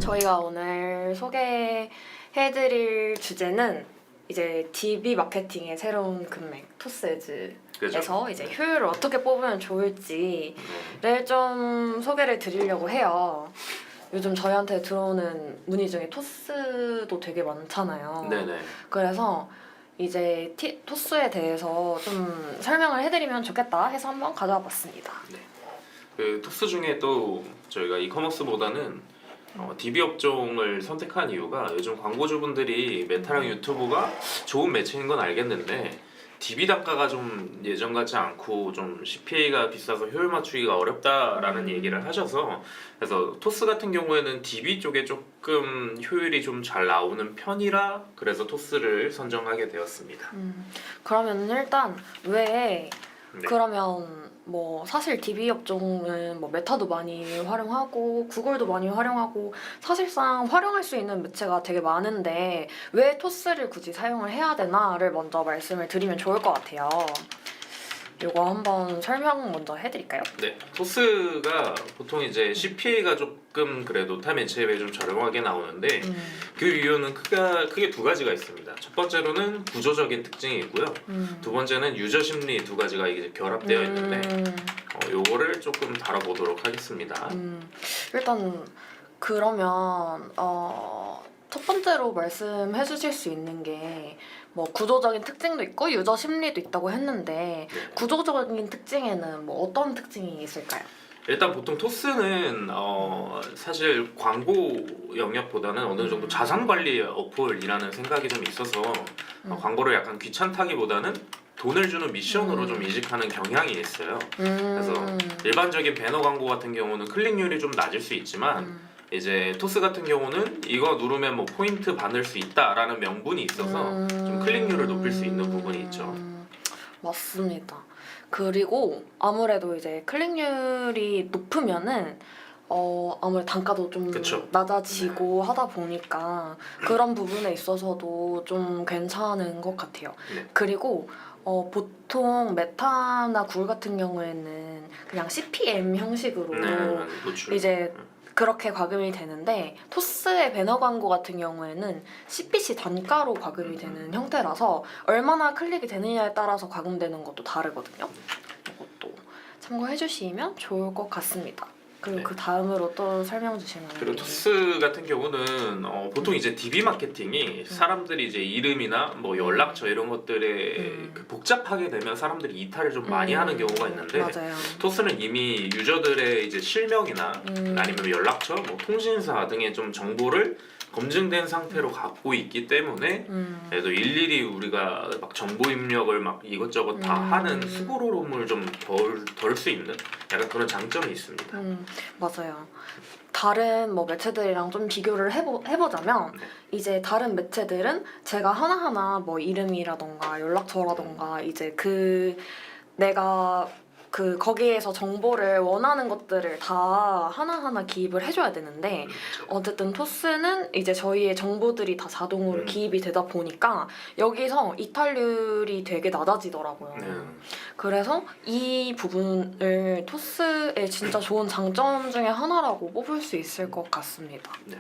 저희가 오늘 소개해드릴 주제는 이제 DB 마케팅의 새로운 금맥 토스에즈에서 그죠. 이제 효율을 어떻게 뽑으면 좋을지를 좀 소개를 드리려고 해요. 요즘 저희한테 들어오는 문의 중에 토스도 되게 많잖아요. 네네. 그래서 이제 토스에 대해서 좀 설명을 해드리면 좋겠다 해서 한번 가져와 봤습니다. 네. 그 토스 중에 또 저희가 이커머스보다는 DB 업종을 선택한 이유가 요즘 광고주분들이 메타랑 유튜브가 좋은 매체인 건 알겠는데 DB 단가가 좀 예전 같지 않고 좀 CPA가 비싸서 효율 맞추기가 어렵다라는 얘기를 하셔서, 그래서 토스 같은 경우에는 DB 쪽에 조금 효율이 좀 잘 나오는 편이라 그래서 토스를 선정하게 되었습니다. 그러면 일단 왜 네. 그러면 뭐 사실 DB 업종은 뭐 메타도 많이 활용하고 구글도 많이 활용하고 사실상 활용할 수 있는 매체가 되게 많은데 왜 토스를 굳이 사용을 해야 되나를 먼저 말씀을 드리면 좋을 것 같아요. 이거 한번 설명 먼저 해드릴까요? 네, 토스가 보통 이제 CPA가 조금 그래도 타 매체에 비해 좀 저렴하게 나오는데 그 이유는 크게 두 가지가 있습니다. 첫 번째로는 구조적인 특징이 있고요. 두 번째는 유저 심리 두 가지가 이제 결합되어 있는데 요거를 조금 다뤄보도록 하겠습니다. 일단 그러면 첫 번째로 말씀해 주실 수 있는 게 뭐 구조적인 특징도 있고 유저 심리도 있다고 했는데 네. 구조적인 특징에는 뭐 어떤 특징이 있을까요? 일단 보통 토스는 사실 광고 영역보다는 어느 정도 자산 관리 어플이라는 생각이 좀 있어서 광고를 약간 귀찮다기보다는 돈을 주는 미션으로 좀 이직하는 경향이 있어요. 그래서 일반적인 배너 광고 같은 경우는 클릭률이 좀 낮을 수 있지만 이제 토스 같은 경우는 이거 누르면 뭐 포인트 받을 수 있다라는 명분이 있어서 좀 클릭률을 높일 수 있는 부분이 있죠. 맞습니다. 그리고 아무래도 이제 클릭률이 높으면은 아무래도 단가도 좀 그쵸. 낮아지고 하다 보니까 그런 부분에 있어서도 좀 괜찮은 것 같아요. 네. 그리고 보통 메타나 구글 같은 경우에는 그냥 CPM 형식으로 노출. 이제 그렇게 과금이 되는데 토스의 배너 광고 같은 경우에는 CPC 단가로 과금이 되는 형태라서 얼마나 클릭이 되느냐에 따라서 과금되는 것도 다르거든요. 이것도 참고해 주시면 좋을 것 같습니다. 그리고 네. 그 다음으로 또 설명 주시면 그리고 토스 같은 경우는 보통 이제 DB 마케팅이 사람들이 이제 이름이나 뭐 연락처 이런 것들에 그 복잡하게 되면 사람들이 이탈을 좀 많이 하는 경우가 있는데 맞아요. 토스는 이미 유저들의 이제 실명이나 아니면 연락처, 뭐 통신사 등의 좀 정보를 검증된 상태로 갖고 있기 때문에 그래도 일일이 우리가 막 정보 입력을 막 이것저것 다 하는 수고로움을 좀 덜 수 있는 약간 그런 장점이 있습니다. 맞아요. 다른 뭐 매체들이랑 좀 비교를 해보자면 네. 이제 다른 매체들은 제가 하나하나 뭐 이름이라던가 연락처라던가 이제 내가 거기에서 정보를 원하는 것들을 다 하나하나 기입을 해줘야 되는데 어쨌든 토스는 이제 저희의 정보들이 다 자동으로 기입이 되다 보니까 여기서 이탈률이 되게 낮아지더라고요. 그래서 이 부분을 토스의 진짜 좋은 장점 중에 하나라고 뽑을 수 있을 것 같습니다. 네.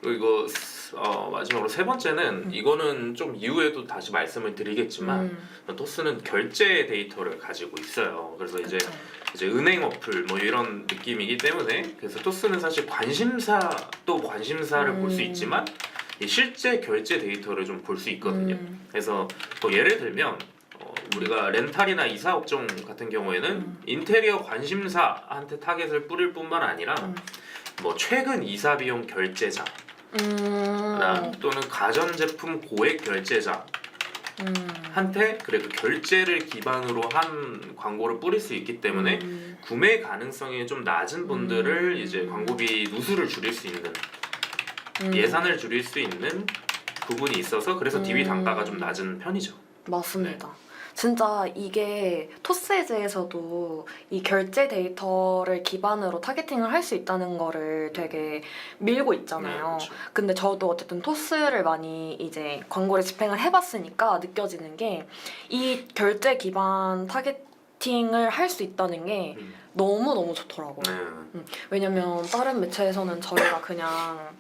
그리고 이거 마지막으로 세 번째는 이거는 좀 이후에도 다시 말씀을 드리겠지만 토스는 결제 데이터를 가지고 있어요. 그래서 이제 은행 어플 뭐 이런 느낌이기 때문에 그래서 토스는 사실 관심사를 볼 수 있지만 이 실제 결제 데이터를 좀 볼 수 있거든요. 그래서 또 예를 들면 우리가 렌탈이나 이사 업종 같은 경우에는 인테리어 관심사한테 타겟을 뿌릴 뿐만 아니라 뭐 최근 이사 비용 결제자 또는 가전제품 고액 결제자 한테 그래도 결제를 기반으로 한 광고를 뿌릴 수 있기 때문에 구매 가능성이 좀 낮은 분들을 이제 광고비 누수를 줄일 수 있는 예산을 줄일 수 있는 부분이 있어서 그래서 DB 단가가 좀 낮은 편이죠. 맞습니다. 진짜 이게 토스에즈에서도 이 결제 데이터를 기반으로 타겟팅을 할 수 있다는 거를 되게 밀고 있잖아요. 그렇죠. 근데 저도 어쨌든 토스를 많이 이제 광고를 집행을 해봤으니까 느껴지는 게 이 결제 기반 타겟팅 타겟팅을 할 수 있다는 게 너무너무 좋더라고요. 왜냐면 다른 매체에서는 저희가 그냥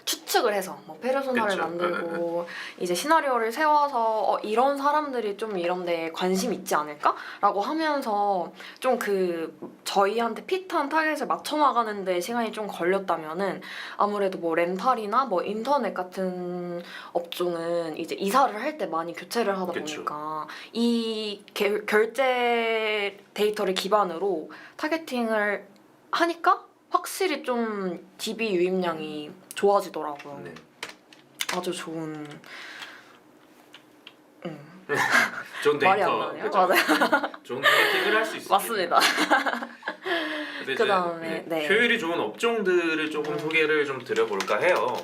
추측을 해서 뭐 페르소나를 그쵸. 만들고 이제 시나리오를 세워서 이런 사람들이 좀 이런 데 관심 있지 않을까? 라고 하면서 좀 그 저희한테 핏한 타겟을 맞춰 나가는데 시간이 좀 걸렸다면은 아무래도 뭐 렌탈이나 뭐 인터넷 같은 업종은 이제 이사를 할 때 많이 교체를 하다 그쵸. 보니까 이 결제 데이터를 기반으로 타겟팅을 하니까 확실히 좀 DB 유입량이 좋아지더라고요. 네. 아주 좋은 좋은 말이 안 데이터, 나네요. 그죠? 맞아요. 좋은 타겟팅을 할 수 있습니다. 맞습니다. 근데 이제 그다음에, 네. 효율이 좋은 업종들을 조금 소개를 좀 드려볼까 해요.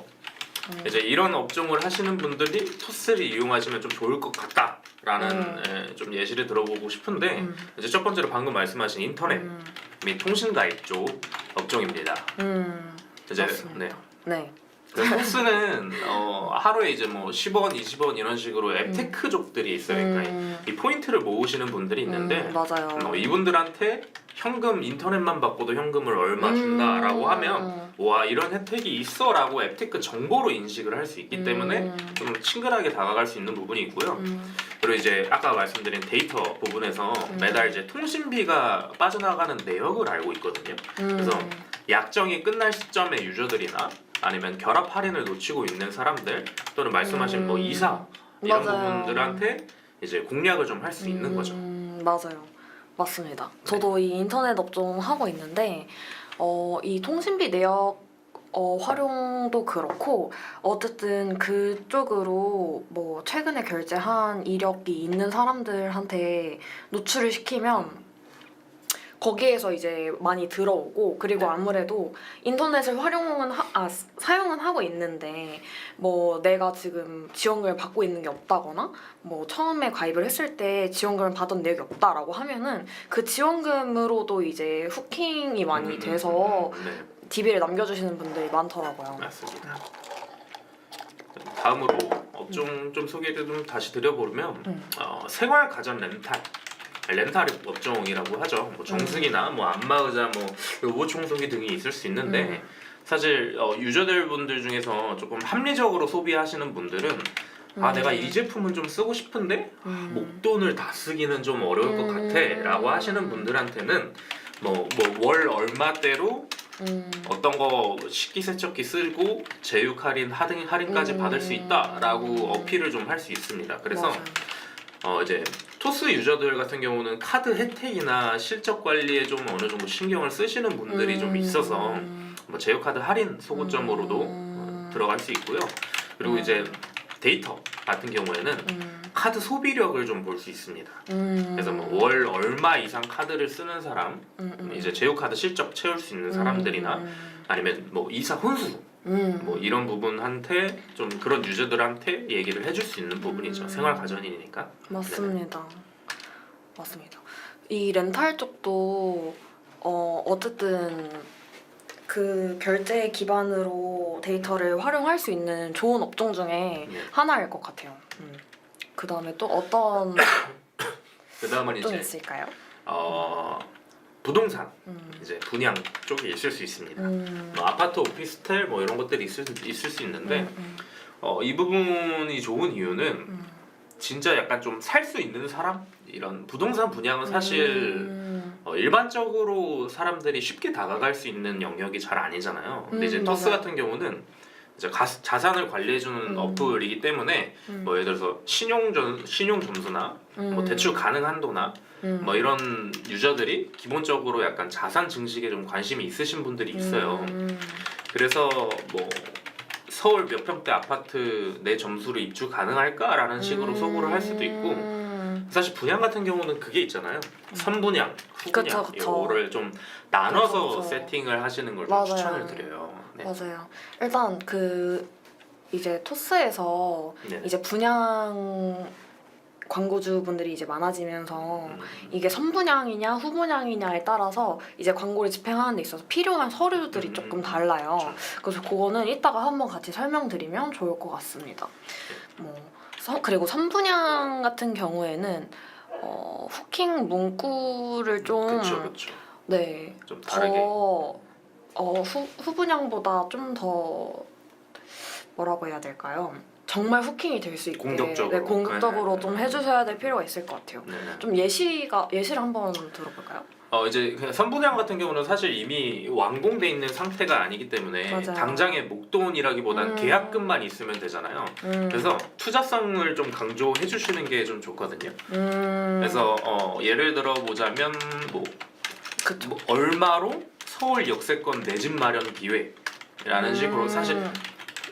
이제 이런 업종을 하시는 분들이 토스를 이용하시면 좀 좋을 것 같다라는 좀 예시를 들어보고 싶은데 이제 첫 번째로 방금 말씀하신 인터넷 및 통신 가입 쪽 업종입니다. 이제 맞습니다. 네. 토스는 하루에 이제 뭐 10원, 20원 이런 식으로 앱테크족들이 있어요. 그러니까 이 포인트를 모으시는 분들이 있는데 맞아요. 이분들한테 현금 인터넷만 받고도 현금을 얼마 준다라고 하면 와 이런 혜택이 있어라고 앱테크 정보로 인식을 할 수 있기 때문에 좀 친근하게 다가갈 수 있는 부분이 있고요. 그리고 이제 아까 말씀드린 데이터 부분에서 매달 이제 통신비가 빠져나가는 내역을 알고 있거든요. 그래서 약정이 끝날 시점의 유저들이나 아니면 결합 할인을 놓치고 있는 사람들 또는 말씀하신 뭐 이사 이런 맞아요. 부분들한테 이제 공략을 좀 할 수 있는 거죠. 맞아요. 맞습니다. 저도 이 인터넷 업종 하고 있는데 이 통신비 내역 활용도 그렇고 어쨌든 그쪽으로 뭐 최근에 결제한 이력이 있는 사람들한테 노출을 시키면 거기에서 이제 많이 들어오고 그리고 아무래도 인터넷을 사용은 하고 있는데 뭐 내가 지금 지원금을 받고 있는 게 없다거나 뭐 처음에 가입을 했을 때 지원금을 받은 내역이 없다라고 하면은 그 지원금으로도 이제 후킹이 많이 돼서 네, DB를 남겨주시는 분들이 많더라고요. 맞습니다. 다음으로 업종 좀 소개를 좀 다시 드려보면 생활 가전 렌탈 업종이라고 하죠. 뭐 정수기나 뭐 안마의자, 뭐 로봇 청소기 등이 있을 수 있는데 사실 유저들 분들 중에서 조금 합리적으로 소비하시는 분들은 내가 이 제품은 좀 쓰고 싶은데 목돈을 다 쓰기는 좀 어려울 것 같아라고 하시는 분들한테는 뭐 월 얼마대로 어떤 거 식기세척기 쓰고 제휴 할인까지 받을 수 있다라고 어필을 좀 할 수 있습니다. 그래서 이제 토스 유저들 같은 경우는 카드 혜택이나 실적 관리에 좀 어느 정도 신경을 쓰시는 분들이 좀 있어서 뭐 제휴 카드 할인 소구점으로도 들어갈 수 있고요. 그리고 이제 데이터 같은 경우에는 카드 소비력을 좀 볼 수 있습니다. 그래서 뭐 월 얼마 이상 카드를 쓰는 사람, 이제 제휴 카드 실적 채울 수 있는 사람들이나 아니면 뭐 이사 혼수 뭐 이런 부분한테 좀 그런 유저들한테 얘기를 해줄 수 있는 부분이죠. 생활 가전이니까. 맞습니다. 맞습니다. 이 렌탈 쪽도 어쨌든 그 결제 기반으로 데이터를 활용할 수 있는 좋은 업종 중에 하나일 것 같아요. 그 다음에 또 어떤 그 다음은 업종이 이제 있을까요? 부동산 이제 분양 쪽이 있을 수 있습니다. 뭐 아파트, 오피스텔 뭐 이런 것들이 있을 수 있는데 이 부분이 좋은 이유는 진짜 약간 좀 살 수 있는 사람 이런 부동산 분양은 사실 일반적으로 사람들이 쉽게 다가갈 수 있는 영역이 잘 아니잖아요. 근데 이제 토스 같은 경우는 이제 자산을 관리해주는 어플이기 때문에 뭐 예를 들어서 신용 점수나 뭐 대출 가능 한도나 뭐 이런 유저들이 기본적으로 약간 자산 증식에 좀 관심이 있으신 분들이 있어요. 그래서 뭐 서울 몇 평대 아파트 내 점수로 입주 가능할까라는 식으로 소구를 할 수도 있고 사실 분양 같은 경우는 그게 있잖아요. 선분양, 후분양 그쵸. 이거를 좀 나눠서 그쵸. 세팅을 하시는 걸 좀 맞아요. 추천을 드려요. 네. 맞아요. 일단 그 이제 토스에서 네네. 이제 분양 광고주분들이 이제 많아지면서 이게 선분양이냐 후분양이냐에 따라서 이제 광고를 집행하는 데 있어서 필요한 서류들이 조금 달라요. 그래서 그거는 이따가 한번 같이 설명드리면 좋을 것 같습니다. 그리고 선분양 같은 경우에는 후킹 문구를 좀 그렇죠. 네, 좀 다르게. 후분양보다 좀 더 뭐라고 해야 될까요? 정말 후킹이 될 수 있게 공격적으로. 네, 공격적으로 네. 좀 해주셔야 될 필요가 있을 것 같아요. 네. 좀 예시를 한번 들어볼까요? 이제 그냥 선분양 같은 경우는 사실 이미 완공돼 있는 상태가 아니기 때문에 맞아요. 당장의 목돈이라기보단 음. 계약금만 있으면 되잖아요. 그래서 투자성을 좀 강조해 주시는 게 좀 좋거든요. 그래서 예를 들어 보자면 뭐 그쵸. 얼마로 서울 역세권 내 집 마련 기회라는 식으로 사실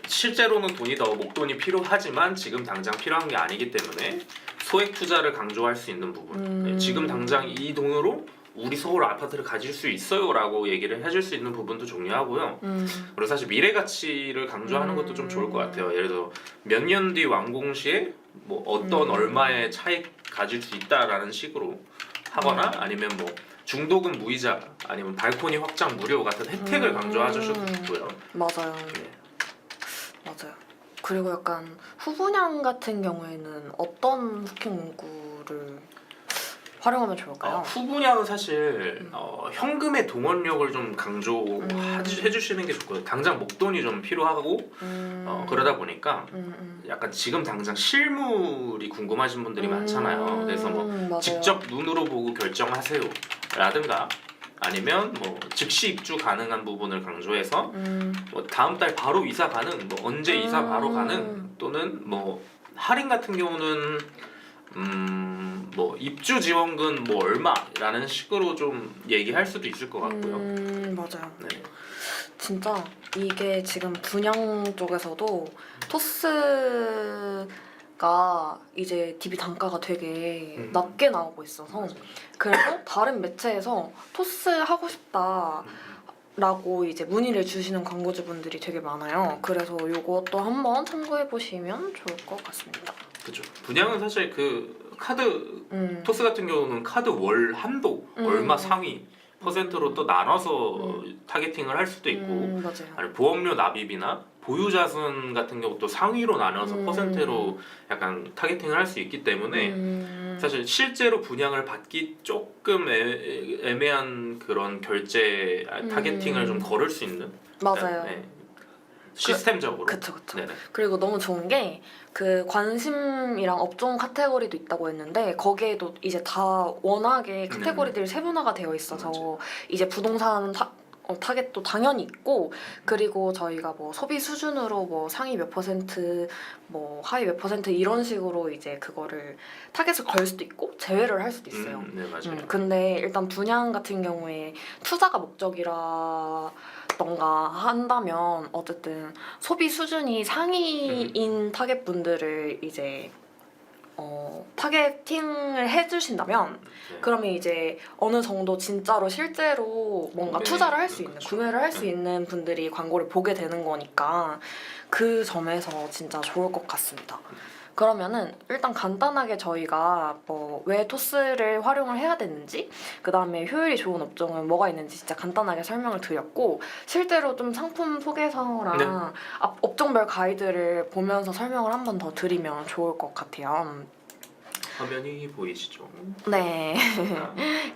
실제로는 돈이 더 목돈이 필요하지만 지금 당장 필요한 게 아니기 때문에 소액 투자를 강조할 수 있는 부분. 네, 지금 당장 이 돈으로 우리 서울 아파트를 가질 수 있어요라고 얘기를 해줄 수 있는 부분도 중요하고요. 그리고 사실 미래 가치를 강조하는 것도 좀 좋을 것 같아요. 예를 들어 몇 년 뒤 완공 시에 뭐 어떤 얼마의 차익 가질 수 있다라는 식으로 하거나 아니면 뭐 중도금 무이자 아니면 발코니 확장 무료 같은 혜택을 강조하셔도 좋고요. 맞아요. 네. 맞아요. 그리고 약간 후분양 같은 경우에는 어떤 후킹 문구를 활용하면 좋을까요? 후분양은 사실 현금의 동원력을 좀 강조해주시는 게 좋고요. 당장 목돈이 좀 필요하고 그러다 보니까 약간 지금 당장 실물이 궁금하신 분들이 많잖아요. 그래서 뭐 맞아요. 직접 눈으로 보고 결정하세요 라든가 아니면 뭐 즉시 입주 가능한 부분을 강조해서 뭐 다음 달 바로 이사 가능, 뭐 언제 이사 바로 가능 또는 뭐 할인 같은 경우는 뭐 입주 지원금 뭐 얼마라는 식으로 좀 얘기할 수도 있을 것 같고요. 맞아요. 네. 진짜 이게 지금 분양 쪽에서도 토스가 이제 DB 단가가 되게 낮게 나오고 있어서 그래서 다른 매체에서 토스 하고 싶다 라고 이제 문의를 주시는 광고주분들이 되게 많아요. 그래서 요것도 한번 참고해 보시면 좋을 것 같습니다. 그렇죠. 분양은 사실 그 카드 토스 같은 경우는 카드 월 한도 얼마 상위 퍼센트로 또 나눠서 타겟팅을 할 수도 있고 맞아요. 아니 보험료 납입이나 보유자순 같은 경우도 상위로 나눠서 퍼센트로 약간 타겟팅을 할 수 있기 때문에 사실 실제로 분양을 받기 조금 애매한 그런 결제 타겟팅을 좀 걸을 수 있는 맞아요. 네. 시스템적으로. 그쵸. 네네. 그리고 너무 좋은 게 그 관심이랑 업종 카테고리도 있다고 했는데 거기에도 이제 다 워낙에 카테고리들이 세분화가 되어 있어서 이제 부동산 타겟도 당연히 있고 그리고 저희가 뭐 소비 수준으로 뭐 상위 몇 퍼센트 뭐 하위 몇 퍼센트 이런 식으로 이제 그거를 타겟을 걸 수도 있고 제외를 할 수도 있어요. 네 맞아요. 근데 일단 분양 같은 경우에 투자가 목적이라 던가 한다면 어쨌든 소비 수준이 상위인 타겟 분들을 이제 타겟팅을 해주신다면 네. 그러면 이제 어느 정도 진짜로 실제로 뭔가 투자를 할 수 있는 구매를 할 수 있는 분들이 광고를 보게 되는 거니까 그 점에서 진짜 좋을 것 같습니다. 그러면은 일단 간단하게 저희가 뭐 왜 토스를 활용을 해야 되는지 그 다음에 효율이 좋은 업종은 뭐가 있는지 진짜 간단하게 설명을 드렸고 실제로 좀 상품 소개서랑 업종별 가이드를 보면서 설명을 한 번 더 드리면 좋을 것 같아요. 화면이 보이시죠? 네.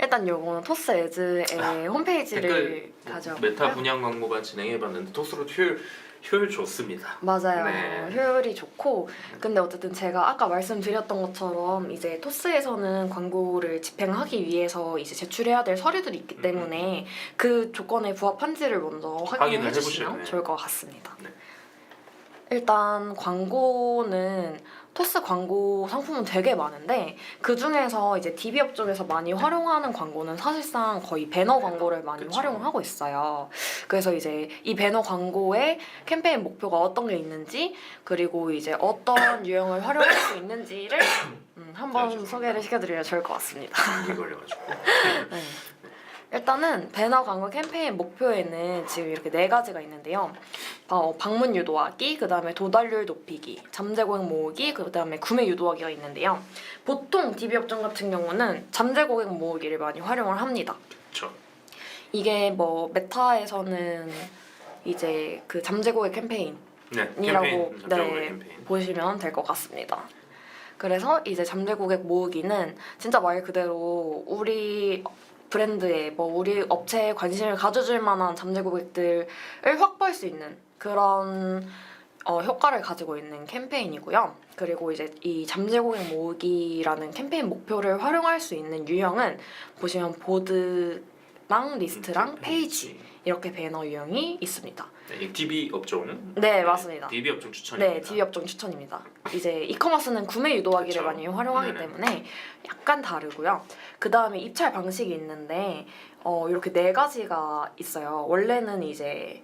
일단 요거는 토스 에즈의 홈페이지를 가져왔고요. 메타 분양 광고반 진행해봤는데 토스로 효율 좋습니다. 맞아요. 네. 효율이 좋고 근데 어쨌든 제가 아까 말씀드렸던 것처럼 이제 토스에서는 광고를 집행하기 위해서 이제 제출해야 될 서류들이 있기 때문에 그 조건에 부합한지를 먼저 확인해 주시면 네. 좋을 것 같습니다. 네. 일단 광고는 토스 광고 상품은 되게 많은데 그 중에서 이제 DB 업종에서 많이 활용하는 광고는 사실상 거의 배너 광고를 많이 그쵸. 활용을 하고 있어요. 그래서 이제 이 배너 광고의 캠페인 목표가 어떤 게 있는지 그리고 이제 어떤 유형을 활용할 수 있는지를 한번 소개를 시켜드리면 좋을 것 같습니다. 감기 걸려가지고. 네. 일단은 배너 광고 캠페인 목표에는 지금 이렇게 4가지가 있는데요. 방문 유도하기, 그 다음에 도달률 높이기, 잠재 고객 모으기, 그 다음에 구매 유도하기가 있는데요. 보통 DB 업종 같은 경우는 잠재 고객 모으기를 많이 활용을 합니다. 그렇죠. 이게 뭐 메타에서는 이제 그 잠재 고객 캠페인이라고 네, 캠페인, 잠재 고객 캠페인. 보시면 될 것 같습니다. 그래서 이제 잠재 고객 모으기는 진짜 말 그대로 우리 브랜드에 뭐 우리 업체에 관심을 가져줄 만한 잠재 고객들을 확보할 수 있는 그런 효과를 가지고 있는 캠페인이고요. 그리고 이제 이 잠재 고객 모으기라는 캠페인 목표를 활용할 수 있는 유형은 보시면 보드랑 리스트랑 페이지 이렇게 배너 유형이 있습니다. 네, DB 업종. 네, 맞습니다. DB 업종 추천입니다. 네, DB 업종 추천입니다. 이제 이커머스는 구매 유도하기를 그쵸. 많이 활용하기 네네. 때문에 약간 다르고요. 그 다음에 입찰 방식이 있는데 이렇게 네 가지가 있어요. 원래는 이제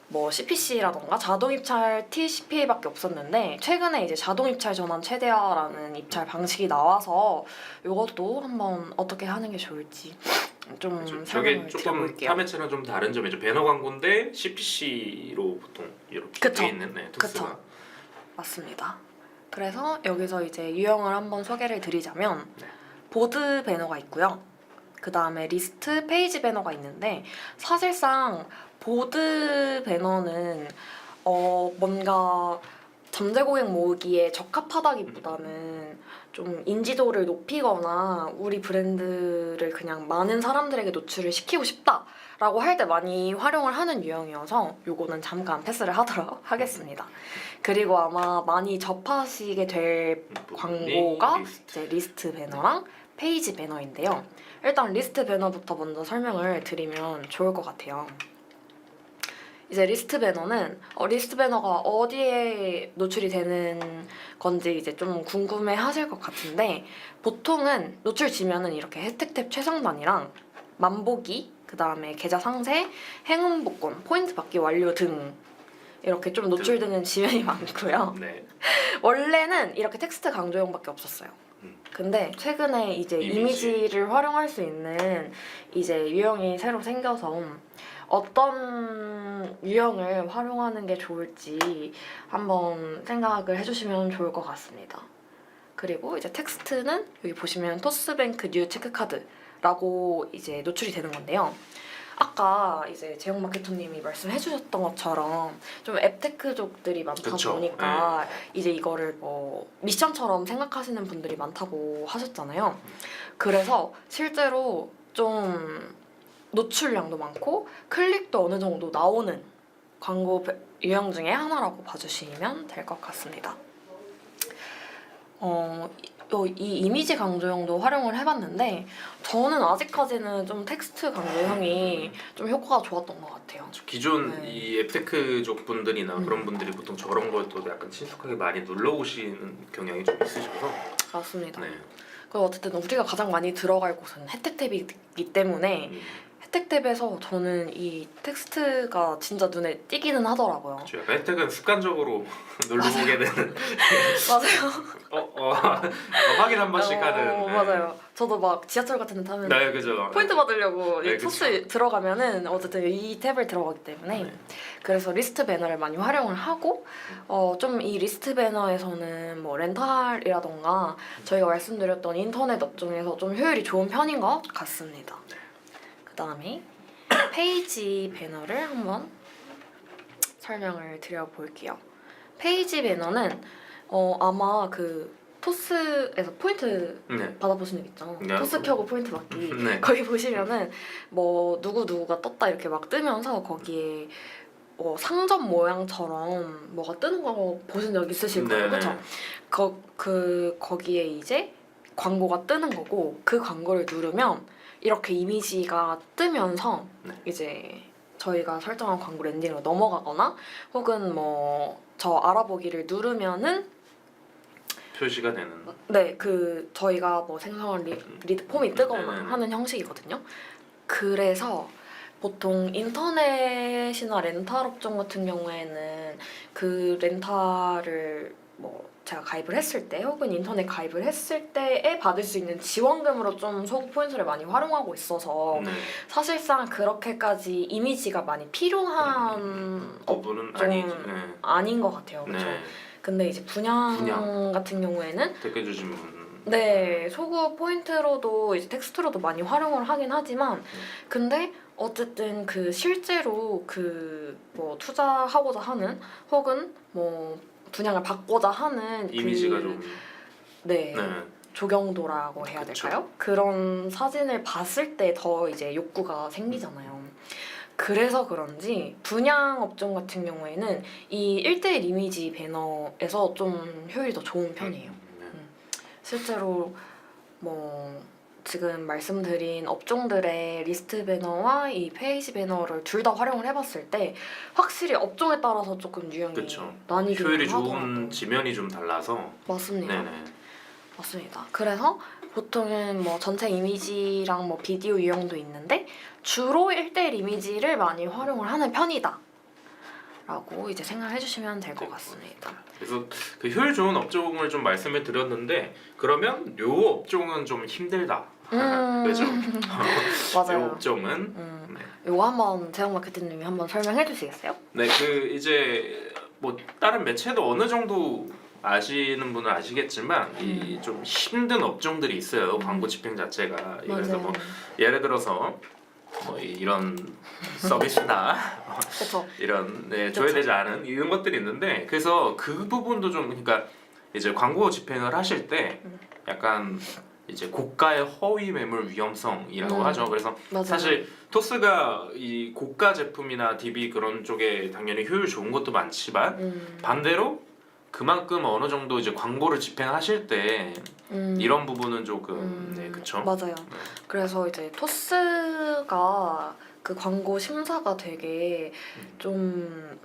뭐 CPC라던가 자동 입찰 TCPA밖에 없었는데 최근에 이제 자동 입찰 전환 최대화라는 입찰 방식이 나와서 이것도 한번 어떻게 하는 게 좋을지 좀 저게 설명을 조금 드려볼게요. 판매체랑 좀 다른 점이죠. 배너 광고인데 CPC로 보통 이렇게 그쵸. 돼 있는 토스가. 그쵸. 맞습니다. 그래서 여기서 이제 유형을 한번 소개를 드리자면 네. 보드 배너가 있고요. 그 다음에 리스트, 페이지 배너가 있는데 사실상 보드 배너는 뭔가 잠재 고객 모으기에 적합하다기보다는 좀 인지도를 높이거나 우리 브랜드를 그냥 많은 사람들에게 노출을 시키고 싶다라고 할 때 많이 활용을 하는 유형이어서 요거는 잠깐 패스를 하도록 하겠습니다. 그리고 아마 많이 접하시게 될 광고가 이제 리스트 배너랑 페이지 배너인데요. 일단 리스트 배너부터 먼저 설명을 드리면 좋을 것 같아요. 이제 리스트 배너는 리스트 배너가 어디에 노출이 되는 건지 이제 좀 궁금해 하실 것 같은데 보통은 노출 지면은 이렇게 해시태그 탭 최상단이랑 만보기, 그 다음에 계좌 상세, 행운 복권, 포인트 받기 완료 등 이렇게 좀 노출되는 지면이 많고요. 네. 원래는 이렇게 텍스트 강조형밖에 없었어요. 근데 최근에 이제 이미지를 활용할 수 있는 이제 유형이 새로 생겨서 어떤 유형을 활용하는 게 좋을지 한번 생각을 해주시면 좋을 것 같습니다. 그리고 이제 텍스트는 여기 보시면 토스뱅크 뉴 체크카드라고 이제 노출이 되는 건데요. 아까 이제 재영 마케터님이 말씀해주셨던 것처럼 좀 앱테크족들이 많다 그쵸. 보니까 이제 이거를 뭐 미션처럼 생각하시는 분들이 많다고 하셨잖아요. 그래서 실제로 좀 노출량도 많고 클릭도 어느 정도 나오는 광고 유형 중에 하나라고 봐주시면 될 것 같습니다. 이 이미지 강조형도 활용을 해봤는데 저는 아직까지는 좀 텍스트 강조형이 좀 효과가 좋았던 것 같아요. 기존 네. 이 앱테크족 분들이나 그런 분들이 보통 저런 걸또 약간 친숙하게 많이 눌러오시는 경향이 좀 있으셔서. 맞습니다. 네. 그리고 어쨌든 우리가 가장 많이 들어갈 곳은 혜택 탭이기 때문에 혜택 탭에서 저는 이 텍스트가 진짜 눈에 띄기는 하더라고요. 그렇죠. 약간 혜택은 습관적으로 눌러보게 되는. 맞아요. 확인 한 번씩 하는. 네. 맞아요. 저도 막 지하철 같은 데 타면 네, 그죠. 포인트 받으려고 네, 이 토스 들어가면은 어쨌든 이 탭을 들어가기 때문에 네. 그래서 리스트 배너를 많이 활용을 하고 좀 이 리스트 배너에서는 뭐 렌탈이라던가 저희가 말씀드렸던 인터넷 업종에서 좀 효율이 좋은 편인 것 같습니다. 그 다음에 페이지 배너를 한번 설명을 드려볼게요. 페이지 배너는 아마 그 토스에서 포인트 네. 받아보신 적 있죠? 네. 토스 켜고 포인트 받기. 네. 거기 보시면은 뭐 누구누구가 떴다 이렇게 막 뜨면서 거기에 상점 모양처럼 뭐가 뜨는 거 보신 적 있으실 거예요. 네네. 그쵸? 거기에 이제 광고가 뜨는 거고 그 광고를 누르면 이렇게 이미지가 뜨면서 네. 이제 저희가 설정한 광고 랜딩으로 넘어가거나 혹은 뭐 저 알아보기를 누르면은 표시가 되는. 네, 그 저희가 뭐 생성한 리드 폼이 뜨거나 네네네. 하는 형식이거든요. 그래서 보통 인터넷이나 렌탈 업종 같은 경우에는 그 렌탈을 뭐 제가 가입을 했을 때 혹은 인터넷 가입을 했을 때에 받을 수 있는 지원금으로 좀 소구 포인트를 많이 활용하고 있어서 네. 사실상 그렇게까지 이미지가 많이 필요한 부분은 좀 아니지. 네. 아닌 것 같아요. 그렇죠? 네. 근데 이제 분양 같은 경우에는 댓글 주신 분. 네, 소구 포인트로도 이제 텍스트로도 많이 활용을 하긴 하지만 근데 어쨌든 그 실제로 그 뭐 투자하고자 하는 혹은 뭐 분양을 받고자 하는 이미지가 그 좀. 네. 네. 조경도라고 해야 그쵸. 될까요? 그런 사진을 봤을 때 더 이제 욕구가 생기잖아요. 그래서 그런지 분양 업종 같은 경우에는 이 1대1 이미지 배너에서 좀 효율이 더 좋은 편이에요. 네. 실제로 뭐 지금 말씀드린 업종들의 리스트 배너와 이 페이지 배너를 둘 다 활용을 해봤을 때 확실히 업종에 따라서 조금 유형이 그쵸. 나뉘긴 효율이 하더라고요. 좋은 지면이 좀 달라서. 맞습니다. 네네. 맞습니다. 그래서 보통은 뭐 전체 이미지랑 뭐 비디오 유형도 있는데 주로 1대1 이미지를 많이 활용을 하는 편이다. 라고 이제 생각해 주시면 될 것 같습니다. 그래서 그 효율 좋은 업종을 좀 말씀을 드렸는데 그러면 요 업종은 좀 힘들다. 그죠? 요 맞아요. 업종은 네. 요거 한번 재영 마케팅님이 한번 설명해 주시겠어요? 네, 그 이제 뭐 다른 매체도 어느 정도 아시는 분은 아시겠지만 이 좀 힘든 업종들이 있어요. 광고 집행 자체가. 그래서 뭐 예를 들어서 뭐 이런 서비스나 그렇죠. 이런 줘야 되지 않은 이런 것들이 있는데 그래서 그 부분도 좀 그러니까 이제 광고 집행을 하실 때 약간 이제 고가의 허위 매물 위험성이라고 하죠. 그래서 맞아요. 사실 토스가 이 고가 제품이나 DB 그런 쪽에 당연히 효율 좋은 것도 많지만 반대로 그만큼 어느 정도 이제 광고를 집행하실 때 이런 부분은 조금 네, 그쵸? 맞아요. 그래서 이제 토스가 그 광고 심사가 되게 좀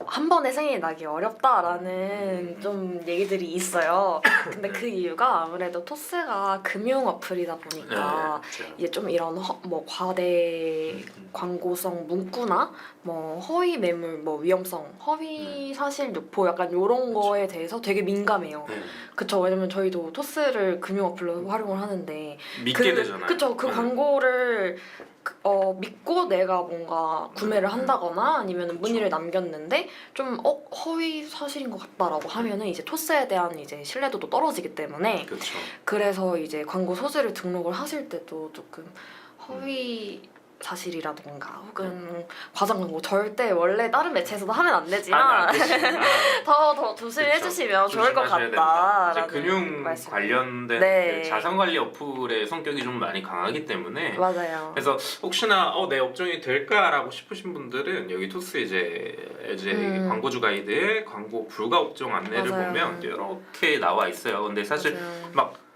한 번에 승인이 나기 어렵다라는 좀 얘기들이 있어요. 근데 그 이유가 아무래도 토스가 금융 어플이다 보니까 네, 그쵸. 이게 좀 이런 뭐 과대 광고성 문구나 뭐 허위 매물 뭐 위험성 허위 사실 유포 약간 이런 거에 대해서 되게 민감해요. 네. 그쵸. 왜냐면 저희도 토스를 금융 어플로 활용을 하는데 믿게 되잖아요. 그쵸. 그 네. 광고를 믿고 내가 뭔가 구매를 한다거나 아니면 문의를 남겼는데 좀 허위 사실인 것 같다라고 하면은 이제 토스에 대한 이제 신뢰도도 떨어지기 때문에 그렇죠. 그래서 이제 광고 소지를 등록을 하실 때도 조금 허위 사실이라던가 혹은 과장 광고 절대 원래 다른 매체에서도 하면 안 되지만 더 조심해 그쵸. 주시면 좋을 것 조심하셔야 됩니다. 이제 같다라는 금융 말씀. 관련된 네. 그 자산 관리 어플의 성격이 좀 많이 강하기 때문에 맞아요. 그래서 혹시나 내 업종이 될까라고 싶으신 분들은 여기 토스 이제 광고주 가이드의 광고 불가 업종 안내를 맞아요. 보면 이렇게 나와 있어요. 근데 사실 맞아요. 막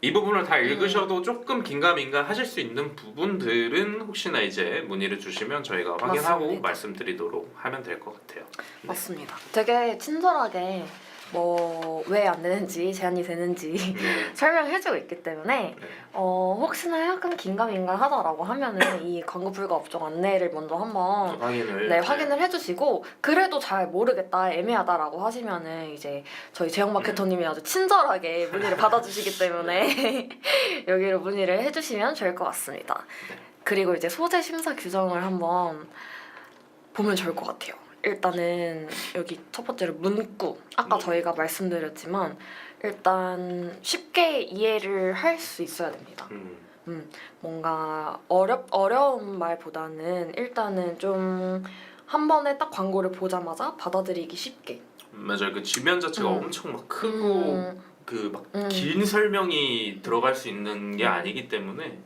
이 부분을 다 읽으셔도 조금 긴가민가 하실 수 있는 부분들은 혹시나 이제 문의를 주시면 저희가 확인하고 맞습니다. 말씀드리도록 하면 될 것 같아요. 맞습니다. 되게 친절하게 뭐 왜 안 되는지 제한이 되는지 네. 설명해주고 있기 때문에 네. 혹시나 약간 긴가민가 하다라고 하면은 이 광고 불가 업종 안내를 먼저 한번 확인을 해주시고 그래도 잘 모르겠다 애매하다라고 하시면은 이제 저희 제형 마케터님이 아주 친절하게 문의를 받아주시기 때문에 여기로 문의를 해주시면 좋을 것 같습니다. 네. 그리고 이제 소재 심사 규정을 한번 보면 좋을 것 같아요. 일단은 여기 첫 번째로 문구 아까 저희가 말씀드렸지만 일단 쉽게 이해를 할 수 있어야 됩니다. 뭔가 어려운 말보다는 일단은 좀 한 번에 딱 광고를 보자마자 받아들이기 쉽게. 맞아요. 그 지면 자체가 엄청 막 크고 그 막 긴 설명이 들어갈 수 있는 게 아니기 때문에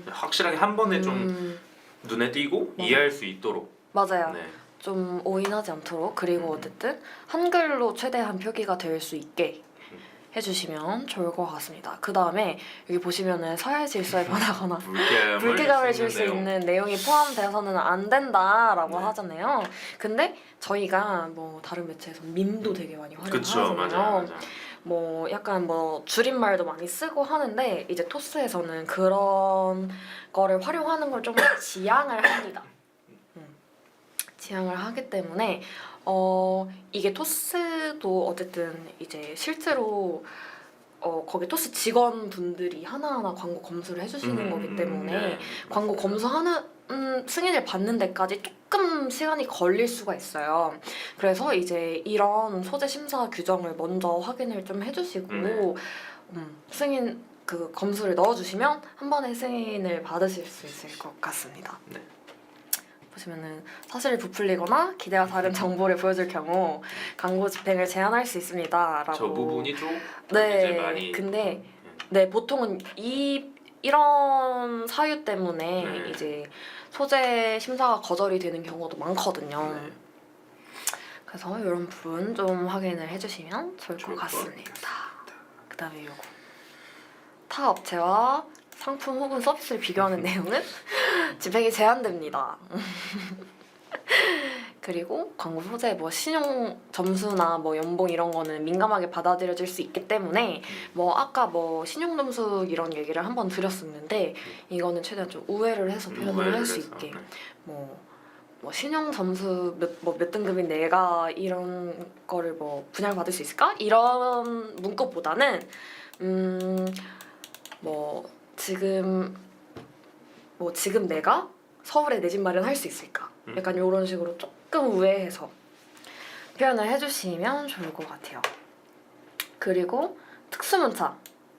확실하게 한 번에 좀 눈에 띄고 이해할 수 있도록. 맞아요. 네. 좀 오인하지 않도록 그리고 어쨌든 한글로 최대한 표기가 될 수 있게 해주시면 좋을 것 같습니다. 그 다음에 여기 보시면은 서열 질서에 반하거나 불쾌감을 줄 수 있는 내용이 포함되어서는 안 된다라고 하잖아요. 근데 저희가 뭐 다른 매체에서 밈도 되게 많이 활용하잖아요. 맞아요. 뭐 약간 뭐 줄임말도 많이 쓰고 하는데 이제 토스에서는 그런 거를 활용하는 걸 좀 지양을 합니다. 지향을 하기 때문에 이게 토스도 어쨌든 이제 실제로 거기 토스 직원분들이 하나하나 광고 검수를 해주시는 거기 때문에 광고 검수하는 승인을 받는 데까지 조금 시간이 걸릴 수가 있어요. 그래서 이제 이런 소재 심사 규정을 먼저 확인을 좀 해주시고 승인 그 검수를 넣어주시면 한 번에 승인을 받으실 수 있을 것 같습니다. 네. 보시면은 사실을 부풀리거나 기대와 다른 정보를 보여줄 경우 광고 집행을 제한할 수 있습니다라고. 저 부분이 좀 네. 이제 많이 근데 네 보통은 이런 사유 때문에 네. 이제 소재 심사가 거절이 되는 경우도 많거든요. 네. 그래서 이런 부분 좀 확인을 해주시면 좋을 것 좋을 것 같습니다. 같습니다. 그다음에 요거 타 업체와 상품 혹은 서비스를 비교하는 내용은 집행이 제한됩니다. 그리고 광고 소재 뭐 신용 점수나 뭐 연봉 이런 거는 민감하게 받아들여질 수 있기 때문에 뭐 아까 뭐 신용 점수 이런 얘기를 한번 드렸었는데 이거는 최대한 좀 우회를 해서 표현을 할 수 있게 뭐 신용 점수 몇 등급인 내가 이런 거를 뭐 분양을 받을 수 있을까? 이런 문구보다는 지금 내가 서울에 내 집 마련할 수 있을까? 약간 이런 식으로 조금 우회해서 표현을 해주시면 좋을 것 같아요. 그리고 특수문자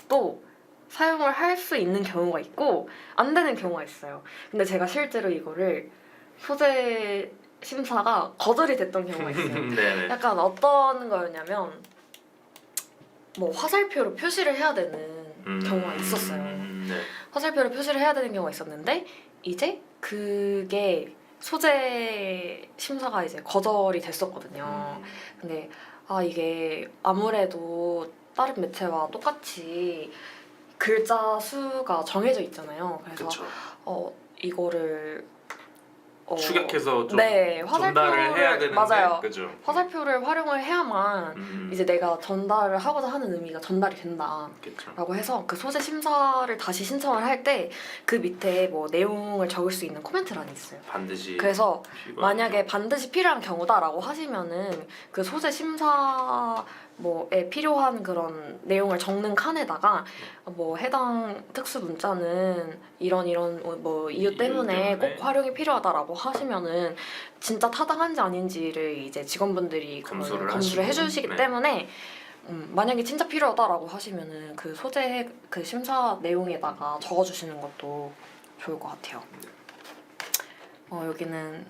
또 사용을 할 수 있는 경우가 있고 안 되는 경우가 있어요. 근데 제가 실제로 이거를 소재 심사가 거절이 됐던 경우가 있어요. 네네. 약간 어떤 거였냐면 뭐 화살표로 표시를 해야 되는 경우가 있었어요. 네. 화살표로 표시를 해야 되는 경우가 있었는데 이제 그게 소재 심사가 이제 거절이 됐었거든요. 근데 이게 아무래도 다른 매체와 똑같이 글자 수가 정해져 있잖아요. 그래서 그쵸. 이거를 축약해서 좀 네, 전달을 해야 되는데 맞아요. 그죠. 화살표를 활용을 해야만 이제 내가 전달을 하고자 하는 의미가 전달이 된다라고 그쵸. 해서 그 소재 심사를 다시 신청을 할 때 그 밑에 뭐 내용을 적을 수 있는 코멘트란이 있어요. 반드시 그래서 만약에 필요하죠. 반드시 필요한 경우다라고 하시면은 그 소재 심사 뭐에 필요한 그런 내용을 적는 칸에다가 뭐 해당 특수 문자는 이런 뭐 이유 때문에 꼭 활용이 필요하다라고 하시면은 진짜 타당한지 아닌지를 이제 직원분들이 검수를 검수를 하시고, 해주시기 네. 때문에 만약에 진짜 필요하다라고 하시면은 그 소재 그 심사 내용에다가 적어주시는 것도 좋을 것 같아요. 여기는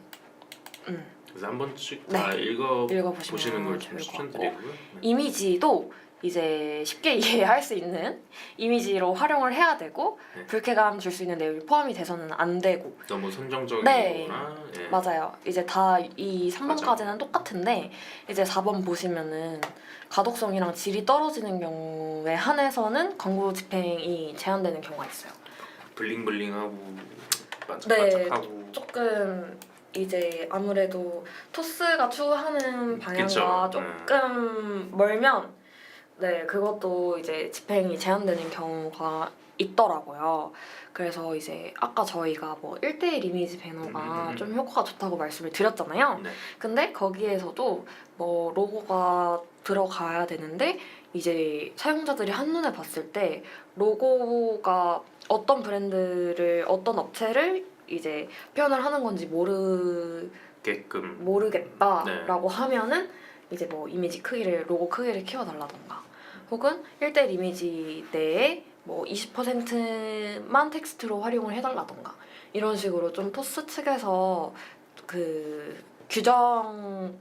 그래서 한 번씩 네. 다 읽어보시는 읽어보시면 걸 좋을 좀 것 같고 추천드리고요. 네. 이미지도 이제 쉽게 이해할 수 있는 이미지로 활용을 해야 되고 네. 불쾌감 줄 수 있는 내용이 포함이 돼서는 안 되고 너무 선정적이거나 네. 예. 맞아요. 이제 다 이 맞아요. 3번까지는 똑같은데 이제 4번 보시면은 가독성이랑 질이 떨어지는 경우에 한해서는 광고 집행이 제한되는 경우가 있어요. 블링블링하고 네. 반짝반짝하고 조금 이제 아무래도 토스가 추구하는 방향과 그쵸. 조금 멀면 네 그것도 이제 집행이 제한되는 경우가 있더라고요. 그래서 이제 아까 저희가 뭐 1:1 이미지 배너가 좀 효과가 좋다고 말씀을 드렸잖아요. 네. 근데 거기에서도 뭐 로고가 들어가야 되는데 이제 사용자들이 한눈에 봤을 때 로고가 어떤 브랜드를 어떤 업체를 이제 표현을 하는 건지 게끔 모르겠다라고 하면은 이제 뭐 이미지 크기를 로고 크기를 키워달라던가 혹은 1:1 이미지 내에 뭐 20%만 텍스트로 활용을 해달라던가 이런 식으로 좀 토스 측에서 그 규정을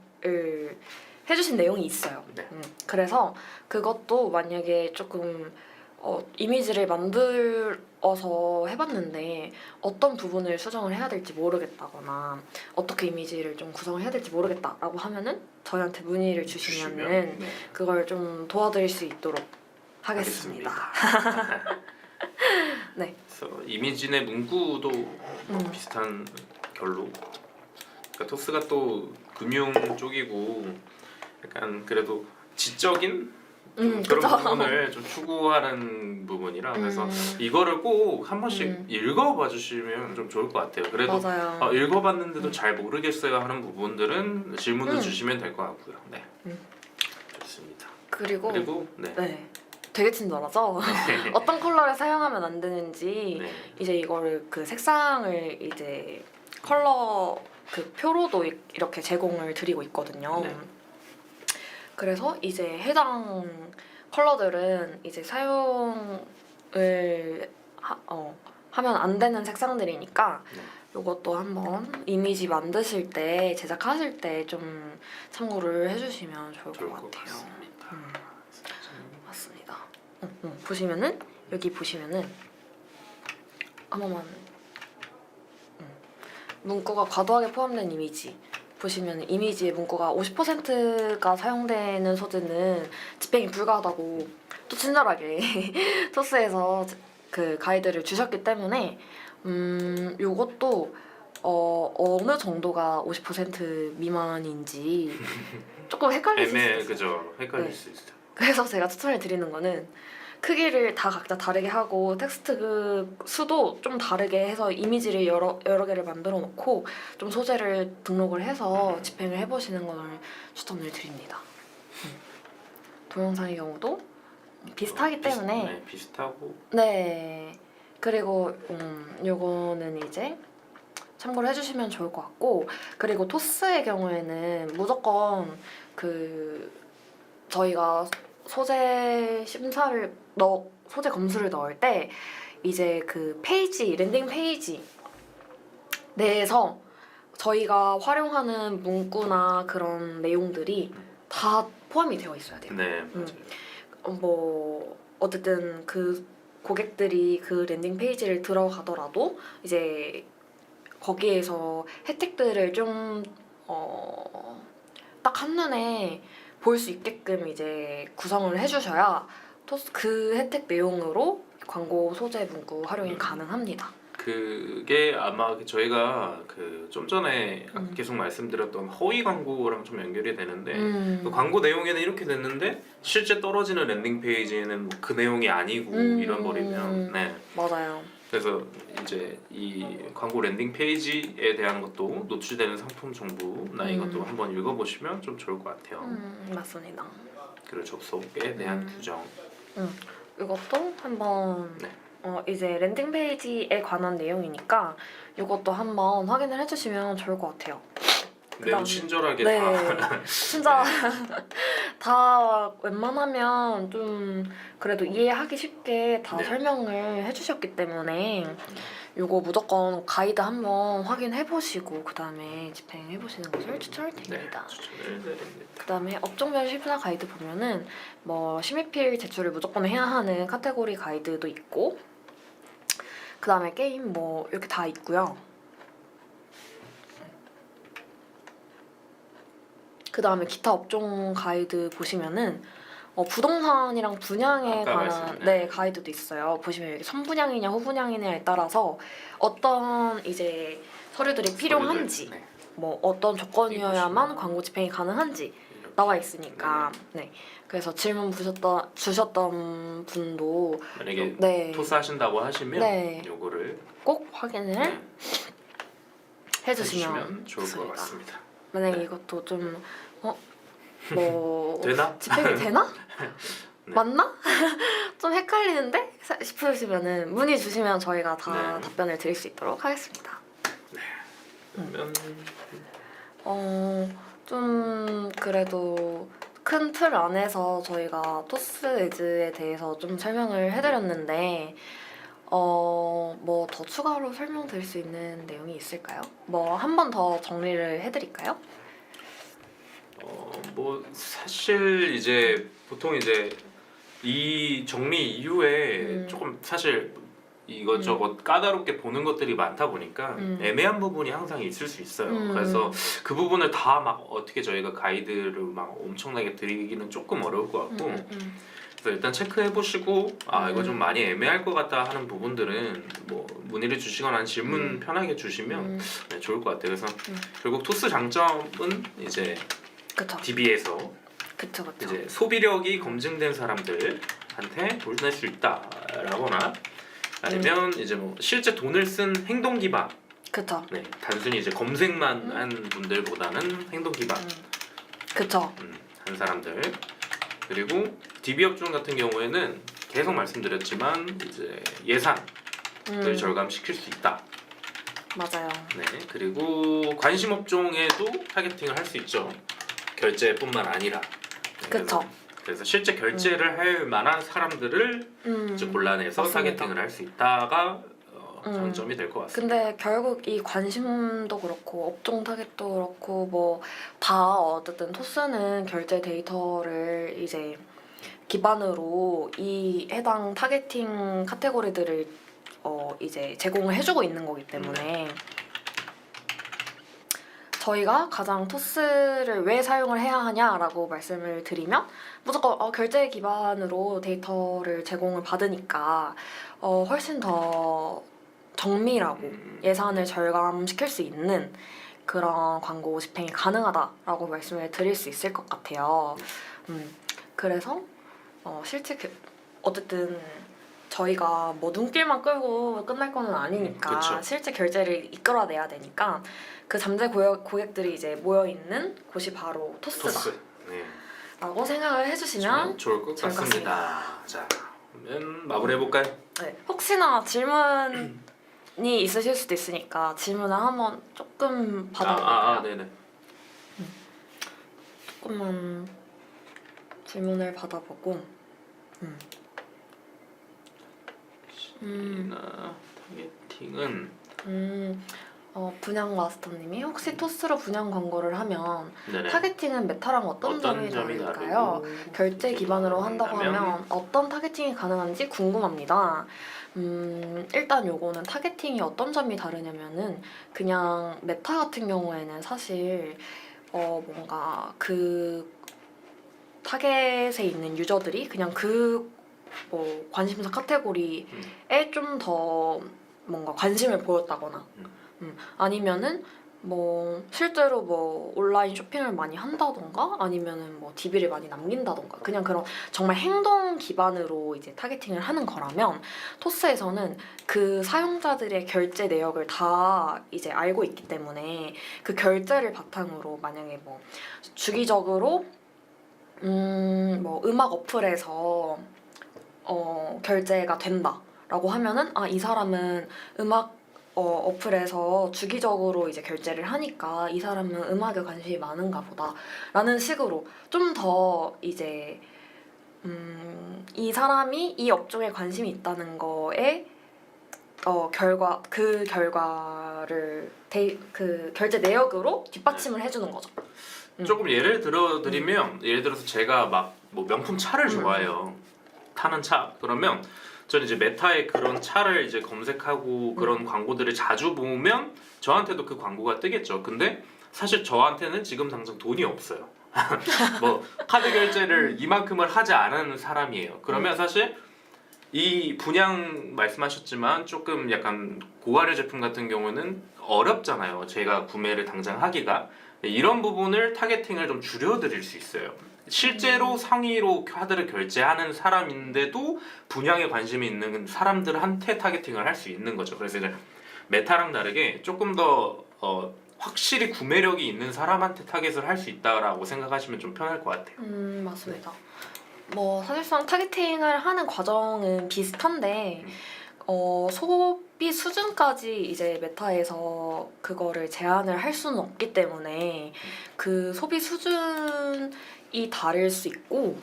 해주신 내용이 있어요. 네. 그래서 그것도 만약에 조금 이미지를 만들어서 해봤는데 어떤 부분을 수정을 해야 될지 모르겠다거나 어떻게 이미지를 좀 구성을 해야 될지 모르겠다라고 하면은 저희한테 문의를 주시면은 네. 그걸 좀 도와드릴 수 있도록 하겠습니다. 네. 그래서 이미지 내 문구도 비슷한 결로. 그러니까 토스가 또 금융 쪽이고 약간 그래도 지적인 그런 그쵸. 부분을 좀 추구하는 부분이라 그래서 이거를 꼭 한 번씩 읽어봐 주시면 좀 좋을 것 같아요. 그래도 맞아요. 읽어봤는데도 잘 모르겠어요 하는 부분들은 질문을 주시면 될 것 같고요. 네, 좋습니다. 그리고 네. 네. 되게 친절하죠? 어떤 컬러를 사용하면 안 되는지 네. 이제 이거를 그 색상을 이제 컬러 그 표로도 이렇게 제공을 드리고 있거든요. 네. 그래서 이제 해당 컬러들은 이제 사용을 하면 안 되는 색상들이니까 네. 이것도 한번 이미지 만드실 때 제작하실 때 좀 참고를 해주시면 좋을 것 같아요. 맞습니다. 보시면은 여기 보시면은 한 번만 문구가 과도하게 포함된 이미지 보시면 이미지의 문구가 50%가 사용되는 소재는 집행이 불가하다고 또 친절하게 토스에서 그 가이드를 주셨기 때문에 요것도 어느 정도가 50% 미만인지 조금 헷갈릴 수 있어요. 그죠. 헷갈릴 네. 수 있어요. 그래서 제가 추천을 드리는 거는 크기를 다 각자 다르게 하고 텍스트 그 수도 좀 다르게 해서 이미지를 여러 개를 만들어 놓고 좀 소재를 등록을 해서 집행을 해보시는 걸 추천을 드립니다. 동영상의 경우도 비슷하기 때문에 네, 비슷하고 네. 그리고 요거는 이제 참고를 해주시면 좋을 것 같고 그리고 토스의 경우에는 무조건 그 저희가 소재 심사를 소재 검수를 넣을 때 이제 그 페이지 랜딩 페이지 내에서 저희가 활용하는 문구나 그런 내용들이 다 포함이 되어 있어야 돼요. 네, 맞아요. 뭐 어쨌든 그 고객들이 그 랜딩 페이지를 들어가더라도 이제 거기에서 혜택들을 좀 딱 한눈에 볼 수 있게끔 이제 구성을 해주셔야 그 혜택 내용으로 광고 소재 문구 활용이 가능합니다. 그게 아마 저희가 그 좀 전에 계속 말씀드렸던 허위 광고랑 좀 연결이 되는데 그 광고 내용에는 이렇게 됐는데 실제 떨어지는 랜딩 페이지에는 뭐그 내용이 아니고 이런 버리면 네. 맞아요. 그래서 이제 이 광고 랜딩 페이지에 대한 것도 노출되는 상품 정보나 이것도 한번 읽어보시면 좀 좋을 것 같아요. 맞습니다. 그리고 접속에 대한 규정. 이것도 한번 네. 이제 랜딩 페이지에 관한 내용이니까 이것도 한번 확인을 해주시면 좋을 것 같아요. 매우 친절하게 네, 다. 진짜 다 웬만하면 좀 그래도 이해하기 쉽게 다 네. 설명을 해주셨기 때문에 이거 무조건 가이드 한번 확인해보시고 그 다음에 집행해보시는 것을 추천을 드립니다. 네, 추천을 드립니다. 그 다음에 업종별 심사 가이드 보면은 뭐 심의필 제출을 무조건 해야 하는 카테고리 가이드도 있고 그 다음에 게임 뭐 이렇게 다 있고요. 그 다음에 기타 업종 가이드 보시면은 부동산이랑 분양에 아까 관한 말씀드린 네 가이드도 있어요. 보시면 여기 선분양이냐 후분양이냐에 따라서 어떤 이제 서류들이 필요한지 네. 뭐 어떤 조건이어야만 광고 집행이 가능한지 나와 있으니까 네 그래서 질문 주셨던 분도 만약에 네. 토스하신다고 하시면 네. 요거를 꼭 확인을 네, 해주시면 좋을 것 좋습니다. 같습니다. 만약에 이것도 좀 뭐 되나? 집행이 되나? 네. 맞나? 좀 헷갈리는데? 싶으시면은 문의 주시면 저희가 다 네. 답변을 드릴 수 있도록 하겠습니다. 그러면 좀 그래도 큰 틀 안에서 저희가 토스 에즈에 대해서 좀 설명을 해드렸는데 뭐 더 추가로 설명드릴 수 있는 내용이 있을까요? 뭐 한 번 더 정리를 해드릴까요? 뭐 사실 이제 보통 이제 이 정리 이후에 조금 사실 이것저것 까다롭게 보는 것들이 많다 보니까 애매한 부분이 항상 있을 수 있어요. 그래서 그 부분을 다 막 어떻게 저희가 가이드를 막 엄청나게 드리기는 조금 어려울 것 같고 그래서 일단 체크해 보시고 이거 좀 많이 애매할 것 같다 하는 부분들은 뭐 문의를 주시거나 질문 편하게 주시면 네, 좋을 것 같아요. 그래서 결국 토스 장점은 이제 그쵸. DB에서 그쵸. 이제 소비력이 검증된 사람들한테 돈 낼 수 있다라거나 아니면 이제 뭐 실제 돈을 쓴 행동 기반 그쵸. 네, 단순히 이제 검색만 한 분들보다는 행동 기반 그쵸. 한 사람들 그리고 DB 업종 같은 경우에는 계속 말씀드렸지만 이제 예산을 절감시킬 수 있다. 맞아요. 네, 그리고 관심 업종에도 타겟팅을 할 수 있죠. 결제뿐만 아니라. 네, 그쵸. 그래서 실제 결제를 할 만한 사람들을 이제 골라내서 맞습니다. 타겟팅을 할 수 있다가 장점이 될 것 같습니다. 근데 결국 이 관심도 그렇고 업종 타겟도 그렇고 뭐 다 어쨌든 토스는 결제 데이터를 이제 기반으로 이 해당 타겟팅 카테고리들을 이제 제공을 해주고 있는 거기 때문에 저희가 가장 토스를 왜 사용을 해야 하냐라고 말씀을 드리면 무조건 결제 기반으로 데이터를 제공을 받으니까 훨씬 더 정밀하고 예산을 절감시킬 수 있는 그런 광고 집행이 가능하다라고 말씀을 드릴 수 있을 것 같아요. 그래서 실제 어쨌든 저희가 뭐 눈길만 끌고 끝날 거는 아니니까 그쵸. 실제 결제를 이끌어내야 되니까 그 잠재 고객들이 이제 모여 있는 곳이 바로 토스다라고 토스. 네. 생각을 해주시면 좋을 것 좋을 것 같습니다. 자, 그러면 마무리해 볼까요? 네, 혹시나 질문이 있으실 수도 있으니까 질문을 한번 조금 받아볼까요? 네네. 조금만 질문을 받아보고 타겟팅은 분양 마스터님이 혹시 토스로 분양 광고를 하면 네네. 타겟팅은 메타랑 어떤 점이 다를까요? 다르고 결제 기반으로 한다고 한다면 하면 어떤 타겟팅이 가능한지 궁금합니다. 일단 요거는 타겟팅이 어떤 점이 다르냐면은 그냥 메타 같은 경우에는 사실 뭔가 그 타겟에 있는 유저들이 그냥 그 관심사 카테고리에 좀 더 뭔가 관심을 보였다거나 아니면은 뭐 실제로 뭐 온라인 쇼핑을 많이 한다던가 아니면은 뭐 DB를 많이 남긴다던가 그냥 그런 정말 행동 기반으로 이제 타겟팅을 하는 거라면 토스에서는 그 사용자들의 결제 내역을 다 이제 알고 있기 때문에 그 결제를 바탕으로 만약에 뭐 주기적으로 뭐 음악 어플에서 결제가 된다라고 하면은 이 사람은 음악 어플에서 주기적으로 이제 결제를 하니까 이 사람은 음악에 관심이 많은가 보다라는 식으로 좀 더 이제 이 사람이 이 업종에 관심이 있다는 거에 그 결과를 그 결제 내역으로 뒷받침을 해주는 거죠. 조금 예를 들어드리면 예를 들어서 제가 막 뭐 명품 차를 좋아해요. 타는 차. 그러면 저는 이제 메타에 그런 차를 이제 검색하고 그런 광고들을 자주 보면 저한테도 그 광고가 뜨겠죠. 근데 사실 저한테는 지금 당장 돈이 없어요. 뭐 카드 결제를 이만큼을 하지 않은 사람이에요. 그러면 사실 이 분양 말씀하셨지만 조금 약간 고가의 제품 같은 경우는 어렵잖아요. 제가 구매를 당장 하기가 이런 부분을 타겟팅을 좀 줄여드릴 수 있어요. 실제로 상위로 카드를 결제하는 사람인데도 분양에 관심이 있는 사람들한테 타겟팅을 할 수 있는 거죠. 그래서 이제 메타랑 다르게 조금 더 확실히 구매력이 있는 사람한테 타겟을 할 수 있다라고 생각하시면 좀 편할 것 같아요. 맞습니다. 뭐 사실상 타겟팅을 하는 과정은 비슷한데 소비 수준까지 이제 메타에서 그거를 제한을 할 수는 없기 때문에 그 소비 수준이 다를 수 있고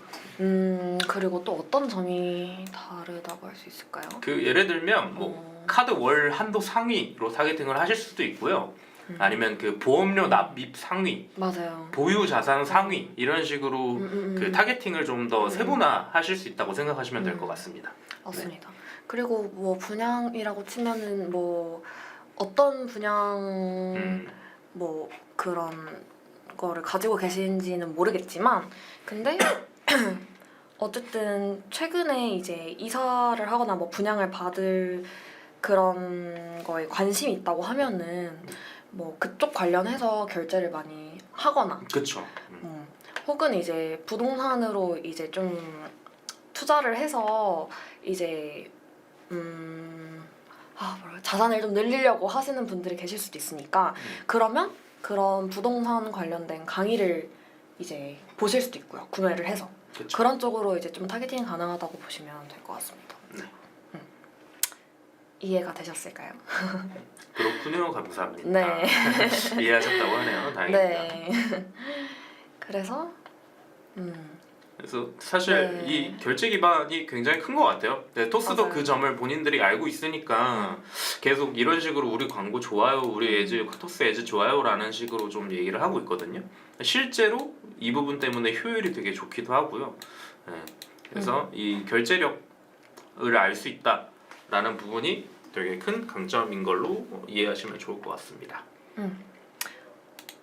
그리고 또 어떤 점이 다르다고 할 수 있을까요? 그 예를 들면 뭐 카드 월 한도 상위로 타겟팅을 하실 수도 있고요. 아니면 그 보험료 납입 상위, 맞아요. 보유 자산 상위 이런 식으로 그 타겟팅을 좀 더 세분화하실 수 있다고 생각하시면 될 것 같습니다. 맞습니다. 그리고 뭐 분양이라고 치면은 뭐 어떤 분양 뭐 그런 거를 가지고 계신지는 모르겠지만 근데 어쨌든 최근에 이제 이사를 하거나 뭐 분양을 받을 그런 거에 관심이 있다고 하면은 뭐 그쪽 관련해서 결제를 많이 하거나 그렇죠. 혹은 이제 부동산으로 이제 좀 투자를 해서 이제 자산을 좀 늘리려고 하시는 분들이 계실 수도 있으니까 그러면 그런 부동산 관련된 강의를 이제 보실 수도 있고요. 구매를 해서 그쵸. 그런 쪽으로 이제 좀 타겟팅이 가능하다고 보시면 될 것 같습니다. 네. 이해가 되셨을까요? 그렇군요. 감사합니다. 네. 이해하셨다고 하네요. 다행입니다. 네. 그래서 그래서 사실 네. 이 결제 기반이 굉장히 큰 것 같아요. 네, 토스도 맞아요. 그 점을 본인들이 알고 있으니까 계속 이런 식으로 우리 광고 좋아요, 우리 에즈 토스 에즈 좋아요라는 식으로 좀 얘기를 하고 있거든요. 실제로 이 부분 때문에 효율이 되게 좋기도 하고요. 네, 그래서 이 결제력을 알 수 있다라는 부분이 되게 큰 강점인 걸로 이해하시면 좋을 것 같습니다.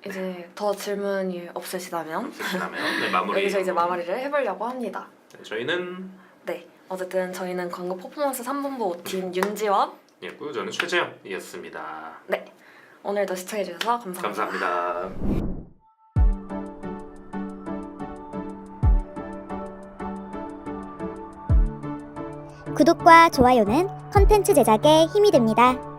이제 더 질문이 없으시다면 없으시다면 네, 마무리. 여기서 이제 마무리를 해보려고 합니다. 네, 저희는 네, 어쨌든 저희는 광고 퍼포먼스 3본부 5팀 윤지원. 였고요. 저는 최재영이었습니다. 네, 오늘도 시청해주셔서 감사합니다. 감사합니다. 구독과 좋아요는 컨텐츠 제작에 힘이 됩니다.